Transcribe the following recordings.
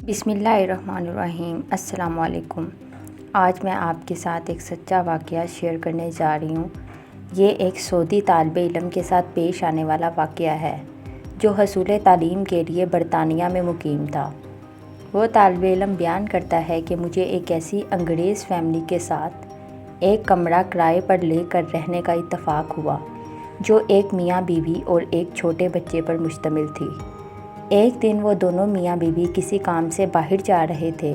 بسم اللہ الرحمن الرحیم۔ السلام علیکم۔ آج میں آپ کے ساتھ ایک سچا واقعہ شیئر کرنے جا رہی ہوں۔ یہ ایک سعودی طالب علم کے ساتھ پیش آنے والا واقعہ ہے جو حصول تعلیم کے لیے برطانیہ میں مقیم تھا۔ وہ طالب علم بیان کرتا ہے کہ مجھے ایک ایسی انگریز فیملی کے ساتھ ایک کمرہ کرائے پر لے کر رہنے کا اتفاق ہوا جو ایک میاں بیوی اور ایک چھوٹے بچے پر مشتمل تھی۔ ایک دن وہ دونوں میاں بیوی کسی کام سے باہر جا رہے تھے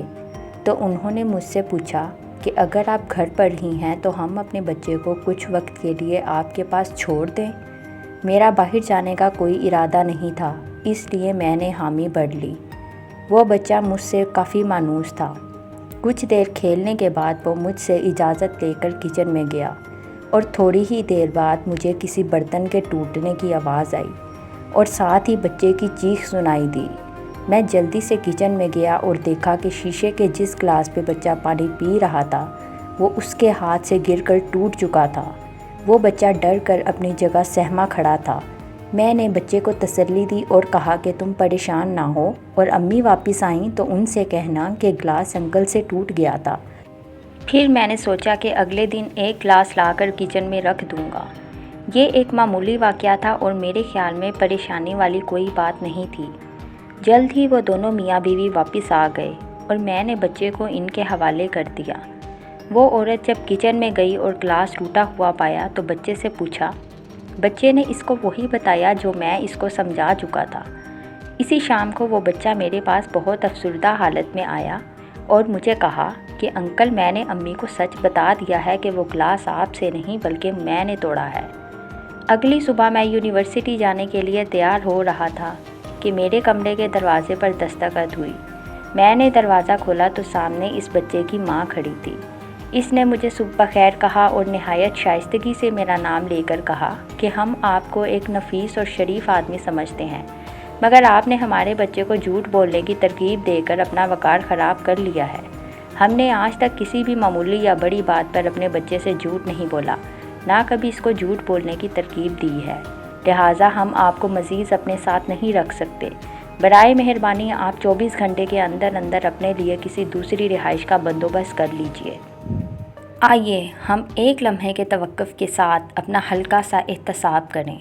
تو انہوں نے مجھ سے پوچھا کہ اگر آپ گھر پر ہی ہیں تو ہم اپنے بچے کو کچھ وقت کے لیے آپ کے پاس چھوڑ دیں۔ میرا باہر جانے کا کوئی ارادہ نہیں تھا، اس لیے میں نے حامی بھر لی۔ وہ بچہ مجھ سے کافی مانوس تھا۔ کچھ دیر کھیلنے کے بعد وہ مجھ سے اجازت لے کر کچن میں گیا اور تھوڑی ہی دیر بعد مجھے کسی برتن کے ٹوٹنے کی آواز آئی اور ساتھ ہی بچے کی چیخ سنائی دی۔ میں جلدی سے کچن میں گیا اور دیکھا کہ شیشے کے جس گلاس پہ بچہ پانی پی رہا تھا وہ اس کے ہاتھ سے گر کر ٹوٹ چکا تھا۔ وہ بچہ ڈر کر اپنی جگہ سہما کھڑا تھا۔ میں نے بچے کو تسلی دی اور کہا کہ تم پریشان نہ ہو اور امی واپس آئیں تو ان سے کہنا کہ گلاس انکل سے ٹوٹ گیا تھا۔ پھر میں نے سوچا کہ اگلے دن ایک گلاس لا کر کچن میں رکھ دوں گا۔ یہ ایک معمولی واقعہ تھا اور میرے خیال میں پریشانی والی کوئی بات نہیں تھی۔ جلد ہی وہ دونوں میاں بیوی واپس آ گئے اور میں نے بچے کو ان کے حوالے کر دیا۔ وہ عورت جب کچن میں گئی اور گلاس ٹوٹا ہوا پایا تو بچے سے پوچھا۔ بچے نے اس کو وہی بتایا جو میں اس کو سمجھا چکا تھا۔ اسی شام کو وہ بچہ میرے پاس بہت افسردہ حالت میں آیا اور مجھے کہا کہ انکل میں نے امی کو سچ بتا دیا ہے کہ وہ گلاس آپ سے نہیں بلکہ میں نے توڑا ہے۔ اگلی صبح میں یونیورسٹی جانے کے لیے تیار ہو رہا تھا کہ میرے کمرے کے دروازے پر دستک ہوئی۔ میں نے دروازہ کھولا تو سامنے اس بچے کی ماں کھڑی تھی۔ اس نے مجھے صبح بخیر کہا اور نہایت شائستگی سے میرا نام لے کر کہا کہ ہم آپ کو ایک نفیس اور شریف آدمی سمجھتے ہیں، مگر آپ نے ہمارے بچے کو جھوٹ بولنے کی ترغیب دے کر اپنا وقار خراب کر لیا ہے۔ ہم نے آج تک کسی بھی معمولی یا بڑی بات پر اپنے بچے سے جھوٹ نہیں بولا، نہ کبھی اس کو جھوٹ بولنے کی ترغیب دی ہے، لہٰذا ہم آپ کو مزید اپنے ساتھ نہیں رکھ سکتے۔ برائے مہربانی آپ 24 گھنٹے کے اندر اندر اپنے لیے کسی دوسری رہائش کا بندوبست کر لیجیے۔ آئیے ہم ایک لمحے کے توقف کے ساتھ اپنا ہلکا سا احتساب کریں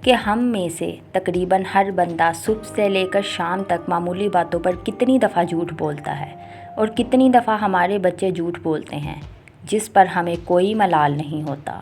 کہ ہم میں سے تقریباً ہر بندہ صبح سے لے کر شام تک معمولی باتوں پر کتنی دفعہ جھوٹ بولتا ہے اور کتنی دفعہ ہمارے بچے جھوٹ بولتے ہیں جس پر ہمیں کوئی ملال نہیں ہوتا۔